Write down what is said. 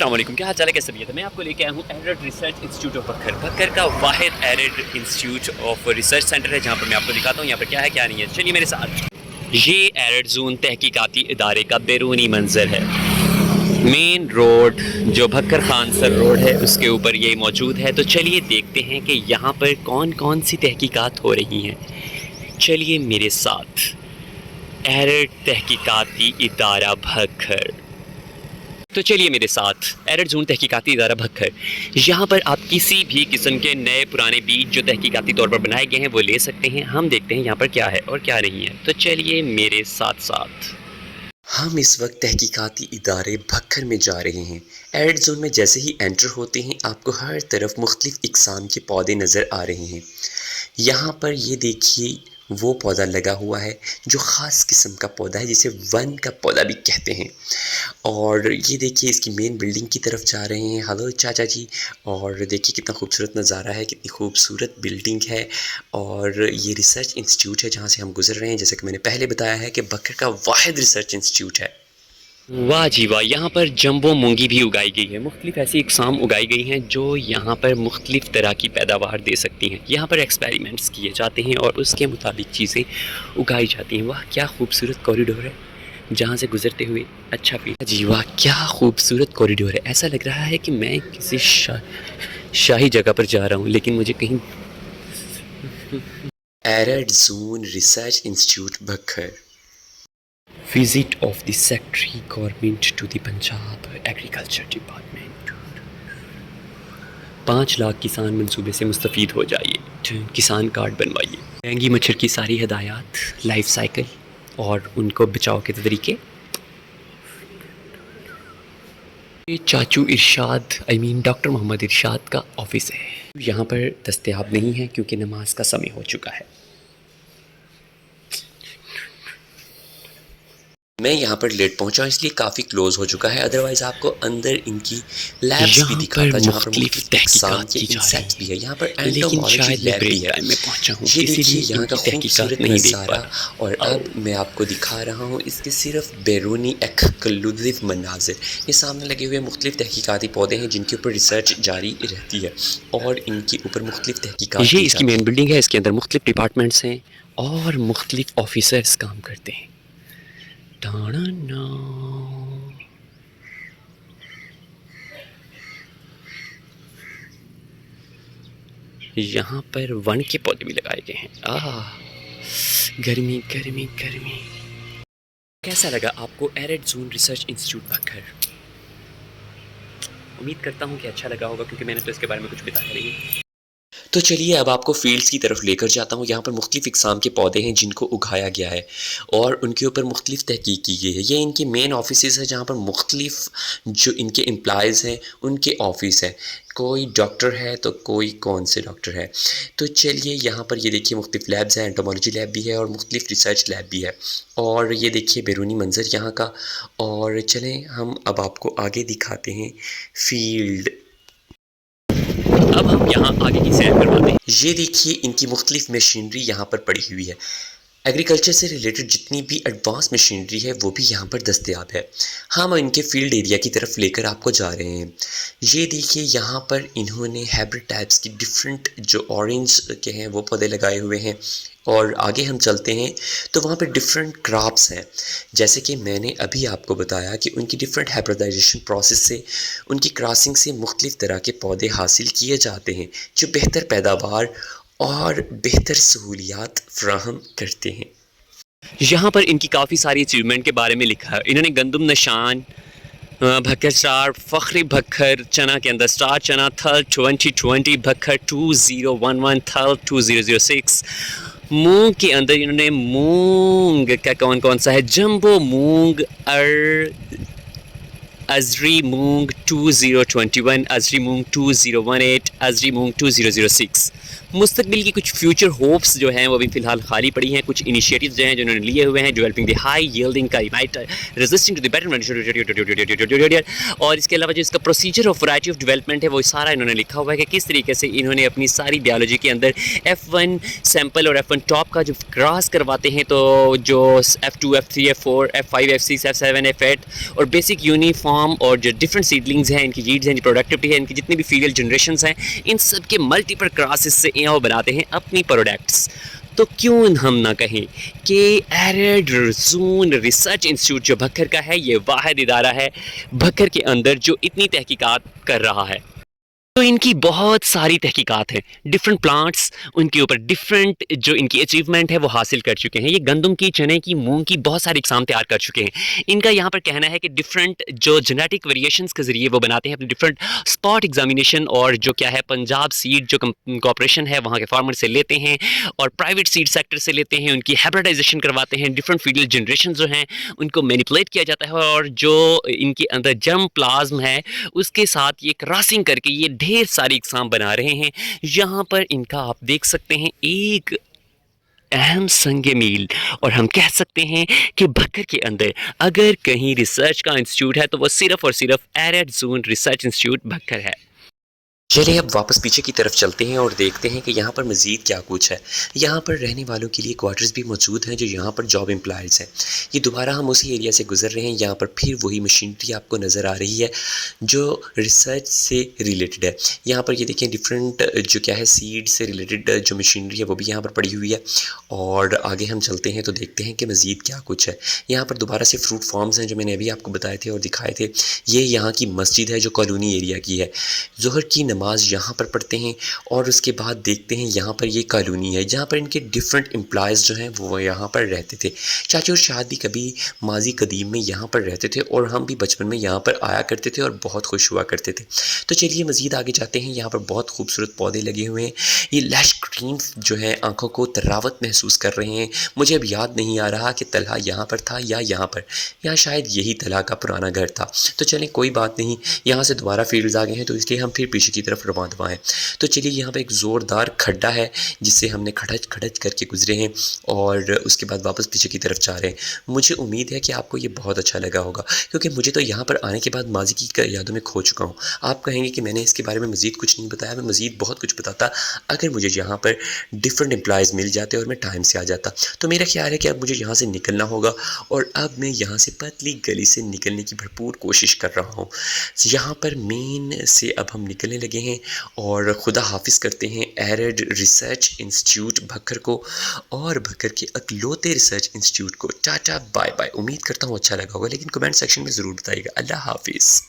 السلام علیکم، کیا حال چال ہے، کیسے طبیعت ہے؟ میں آپ کو لے کے آیا ہوں ایرڈ ریسرچ انسٹیٹیوٹ آف بکھر. بکھر کا واحد arid institute of research centre ہے جہاں پر میں آپ کو دکھاتا ہوں یہاں پر کیا ہے کیا نہیں ہے. چلیے میرے ساتھ. یہ ایرڈ زون تحقیقاتی ادارے کا بیرونی منظر ہے. مین روڈ جو بکھر خان سر روڈ ہے اس کے اوپر یہ موجود ہے. تو چلیے دیکھتے ہیں کہ یہاں پر کون کون سی تحقیقات ہو رہی ہیں. چلیے میرے ساتھ. ایرڈ تحقیقاتی ادارہ بکھر. تو چلیے میرے ساتھ. ایرڈ زون تحقیقاتی ادارہ بکھر. یہاں پر آپ کسی بھی قسم کے نئے پرانے بیج جو تحقیقاتی طور پر بنائے گئے ہیں وہ لے سکتے ہیں. ہم دیکھتے ہیں یہاں پر کیا ہے اور کیا نہیں ہے. تو چلیے میرے ساتھ ساتھ. ہم اس وقت تحقیقاتی ادارے بکھر میں جا رہے ہیں. ایرڈ زون میں جیسے ہی انٹر ہوتے ہیں آپ کو ہر طرف مختلف اقسام کے پودے نظر آ رہے ہیں. یہاں پر یہ دیکھیے وہ پودا لگا ہوا ہے جو خاص قسم کا پودا ہے جسے ون کا پودا بھی کہتے ہیں. اور یہ دیکھیے اس کی مین بلڈنگ کی طرف جا رہے ہیں. ہلو چاچا جی. اور دیکھیے کتنا خوبصورت نظارہ ہے, کتنی خوبصورت بلڈنگ ہے. اور یہ ریسرچ انسٹیٹیوٹ ہے جہاں سے ہم گزر رہے ہیں. جیسے کہ میں نے پہلے بتایا ہے کہ بکھر کا واحد ریسرچ انسٹیٹیوٹ ہے. واہ جی واہ, یہاں پر جمبو مونگی بھی اگائی گئی ہے. مختلف ایسی اقسام اگائی گئی ہیں جو یہاں پر مختلف طرح کی پیداوار دے سکتی ہیں. یہاں پر ایکسپیریمنٹس کیے جاتے ہیں اور اس کے مطابق چیزیں اگائی جاتی ہیں. واہ کیا خوبصورت کوریڈور ہے جہاں سے گزرتے ہوئے اچھا فیل. جی واہ کیا خوبصورت کوریڈور ہے. ایسا لگ رہا ہے کہ میں کسی شاہی جگہ پر جا رہا ہوں لیکن مجھے کہیں. Arid zone research institute Bhakkar. Visit of the secretary government to the Punjab agriculture department. 5 lakh کسان منصوبے سے مستفید ہو جائیے. کسان کارڈ بنوائیے. ڈینگی مچھر کی ساری ہدایات, لائف سائیکل اور ان کو بچاؤ کے طریقے. یہ چاچو ارشاد ڈاکٹر محمد ارشاد کا آفس ہے. یہاں پر دستیاب نہیں ہے کیونکہ نماز کا سمے ہو چکا ہے. میں یہاں پر لیٹ پہنچا اس لیے کافی کلوز ہو چکا ہے. ادروائز آپ کو اندر ان کی لیبس بھی دکھاتا جہاں پر مختلف تحقیقات کی جا رہی ہے. یہاں پر انٹومالوجی لیب بھی ہے. یہ دیکھیے یہاں کا خوبصورت نظارہ. اور اب میں آپ کو دکھا رہا ہوں اس کے صرف بیرونی ایکسکلوزیو مناظر. یہ سامنے لگے ہوئے مختلف تحقیقاتی پودے ہیں جن کے اوپر ریسرچ جاری رہتی ہے اور ان کے اوپر مختلف تحقیقات. یہ اس کی مین بلڈنگ ہے. اس کے اندر مختلف ڈپارٹمنٹس ہیں اور مختلف آفیسرز کام کرتے ہیں. یہاں پر ون کے پودے بھی لگائے گئے ہیں. گرمی گرمی گرمی. کیسا لگا آپ کو ایرڈ زون ریسرچ انسٹیٹیوٹ بکھر؟ امید کرتا ہوں کہ اچھا لگا ہوگا کیونکہ میں نے تو اس کے بارے میں کچھ بتایا نہیں. تو چلیے اب آپ کو فیلڈز کی طرف لے کر جاتا ہوں. یہاں پر مختلف اقسام کے پودے ہیں جن کو اگایا گیا ہے اور ان کے اوپر مختلف تحقیق کی گئی ہے. یہ ان کے مین آفیسز ہیں جہاں پر مختلف جو ان کے امپلائز ہیں ان کے آفس ہیں. کوئی ڈاکٹر ہے تو کوئی کون سے ڈاکٹر ہے. تو چلیے یہاں پر یہ دیکھیے مختلف لیبز ہیں. انٹومالوجی لیب بھی ہے اور مختلف ریسرچ لیب بھی ہے. اور یہ دیکھیے بیرونی منظر یہاں کا. اور چلیں ہم اب آپ کو آگے دکھاتے ہیں فیلڈ. اب ہم یہاں آگے کی سیر کرواتے ہیں. یہ دیکھیے ان کی مختلف مشینری یہاں پر پڑی ہوئی ہے. ایگریکلچر سے ریلیٹڈ جتنی بھی ایڈوانس مشینری ہے وہ بھی یہاں پر دستیاب ہے. ہم ان کے فیلڈ ایریا کی طرف لے کر آپ کو جا رہے ہیں. یہ دیکھیے یہاں پر انہوں نے ہیبرڈ ٹائپس کی ڈفرینٹ جو اورنج کے ہیں وہ پودے لگائے ہوئے ہیں. اور آگے ہم چلتے ہیں تو وہاں پہ ڈفرینٹ کراپس ہیں. جیسے کہ میں نے ابھی آپ کو بتایا کہ ان کی ڈفرینٹ ہیبریڈائزیشن پروسیس سے ان کی کراسنگ سے مختلف طرح کے پودے حاصل کیے جاتے ہیں جو بہتر پیداوار اور بہتر سہولیات فراہم کرتے ہیں. یہاں پر ان کی کافی ساری اچیومنٹ کے بارے میں لکھا ہے. انہوں نے گندم نشان, بکھر اسٹار, فخری بکھر چنا کے اندر اسٹار چنا, تھل 2020, بکھر 2011, تھل 2006. مونگ کے اندر انہوں نے مونگ کا کون سا ہے, جمبو مونگ, ازری مونگ 2021, ازری مونگ 2018, ازری مونگ 2006. مستقبل کی کچھ فیوچر ہوپس جو ہیں وہ ابھی فی الحال خالی پڑی ہیں. کچھ انیشیٹیوز جو ہیں جو انہوں نے لیے ہوئے ہیں. Developing the high yielding climate resisting to the better. اور اس کے علاوہ جو اس کا procedure of variety of development ہے وہ سارا انہوں نے لکھا ہوا ہے کہ کس طریقے سے انہوں نے اپنی ساری بیالوجی کے اندر F1 سیمپل اور F1 ٹاپ کا جو کراس کرواتے ہیں تو جو F2, F3, F4, F5, F6, F7, F8 اور بیسک یونیفارم فارم اور جو ڈفرینٹ سیڈلنگز ہیں، ان کی جیڈز ہیں، جو پروڈکٹیوٹی ہے، ان کی جتنی بھی فیمیل جنریشنز ہیں، ان سب کے ملٹیپل کراسز سے وہ بناتے ہیں اپنی پروڈکٹس. تو کیوں ہم نہ کہیں کہ ایرڈ زون ریسرچ انسٹیٹیوٹ جو بھکر کا ہے، یہ واحد ادارہ ہے بھکر کے اندر جو اتنی تحقیقات کر رہا ہے. تو ان کی بہت ساری تحقیقات ہیں، ڈفرینٹ پلانٹس، ان کے اوپر ڈفرینٹ جو ان کی اچیومنٹ ہے وہ حاصل کر چکے ہیں. یہ گندم کی، چنے کی، مونگ کی بہت ساری اقسام تیار کر چکے ہیں. ان کا یہاں پر کہنا ہے کہ ڈفرینٹ جو جینیٹک ویریشنس کے ذریعے وہ بناتے ہیں اپنے ڈفرینٹ اسپاٹ ایگزامینیشن، اور جو کیا ہے پنجاب سیڈ جو کارپوریشن ہے وہاں کے فارمر سے لیتے ہیں اور پرائیویٹ سیڈ سیکٹر سے لیتے ہیں، ان کی ہیبریڈائزیشن کرواتے ہیں. ڈفرینٹ فیڈل جنریشن جو ہیں ان کو مینیپولیٹ کیا جاتا ہے، اور جو ان کے اندر جرم پلازم ہے اس کے ساتھ یہ کراسنگ کر کے یہ ڈھیر ساری اقسام بنا رہے ہیں. یہاں پر ان کا آپ دیکھ سکتے ہیں ایک اہم سنگ میل، اور ہم کہہ سکتے ہیں کہ بھکر کے اندر اگر کہیں ریسرچ کا انسٹیٹیوٹ ہے تو وہ صرف اور صرف arid zone research institute Bhakkar ہے. چلیے اب واپس پیچھے کی طرف چلتے ہیں اور دیکھتے ہیں کہ یہاں پر مزید کیا کچھ ہے. یہاں پر رہنے والوں کے لیے کوارٹرز بھی موجود ہیں جو یہاں پر جاب امپلائیز ہیں. یہ دوبارہ ہم اسی ایریا سے گزر رہے ہیں. یہاں پر پھر وہی مشینری آپ کو نظر آ رہی ہے جو ریسرچ سے ریلیٹڈ ہے. یہاں پر یہ دیکھیں ڈفرینٹ جو کیا ہے سیڈ سے ریلیٹڈ جو مشینری ہے وہ بھی یہاں پر پڑی ہوئی ہے. اور آگے ہم چلتے ہیں تو دیکھتے ہیں کہ مزید کیا کچھ ہے. یہاں پر دوبارہ سے فروٹ فارمز ہیں جو میں نے ابھی آپ کو بتائے تھے اور دکھائے تھے. یہ یہاں کی مسجد ہے جو کالونی ایریا کی ہے. ظہر کی نماز یہاں پر پڑھتے ہیں اور اس کے بعد دیکھتے ہیں یہاں پر یہ کالونی ہے جہاں پر ان کے ڈفرینٹ امپلائیز جو ہیں وہ یہاں پر رہتے تھے. چاچا اور شاہد بھی کبھی ماضی قدیم میں یہاں پر رہتے تھے اور ہم بھی بچپن میں یہاں پر آیا کرتے تھے اور بہت خوش ہوا کرتے تھے. تو چلیے مزید آگے جاتے ہیں. یہاں پر بہت خوبصورت پودے لگے ہوئے ہیں. یہ لیش گرین جو ہے آنکھوں کو تراوت محسوس کر رہے ہیں. مجھے اب یاد نہیں آ رہا کہ طلحہ یہاں پر تھا یا یہاں پر، یا شاید یہی طلحہ کا پرانا گھر تھا. تو چلیں کوئی بات نہیں، یہاں سے دوبارہ فیلڈز آ گئے ہیں تو اس لیے ہم پھر پیچھے کی طرف رواں دواں ہیں. تو چلیے یہاں پہ ایک زوردار کھڈا ہے جس سے ہم نے کھڑج کھڑج کر کے گزرے ہیں اور اس کے بعد واپس پیچھے کی طرف جا رہے ہیں. مجھے امید ہے کہ آپ کو یہ بہت اچھا لگا ہوگا کیونکہ مجھے تو یہاں پر آنے کے بعد ماضی کی یادوں میں کھو چکا ہوں. آپ کہیں گے کہ میں نے اس کے بارے میں مزید کچھ نہیں بتایا. میں مزید بہت کچھ بتاتا اگر مجھے یہاں پر ڈفرینٹ امپلائیز مل جاتے اور میں ٹائم سے آ جاتا. تو میرا خیال ہے کہ اب مجھے یہاں سے نکلنا ہوگا اور اب میں یہاں سے پتلی گلی سے نکلنے کی بھرپور کوشش کر رہا ہوں. یہاں پر مین سے اب ہم نکلنے لگے ہیں اور خدا حافظ کرتے ہیں ایرڈ ریسرچ انسٹیٹیوٹ بھکر کو اور بھکر کے اکلوتے ریسرچ انسٹیٹیوٹ کو. Tata bye bye. امید کرتا ہوں اچھا لگا ہوگا لیکن کمنٹ سیکشن میں ضرور بتائیے گا. اللہ حافظ.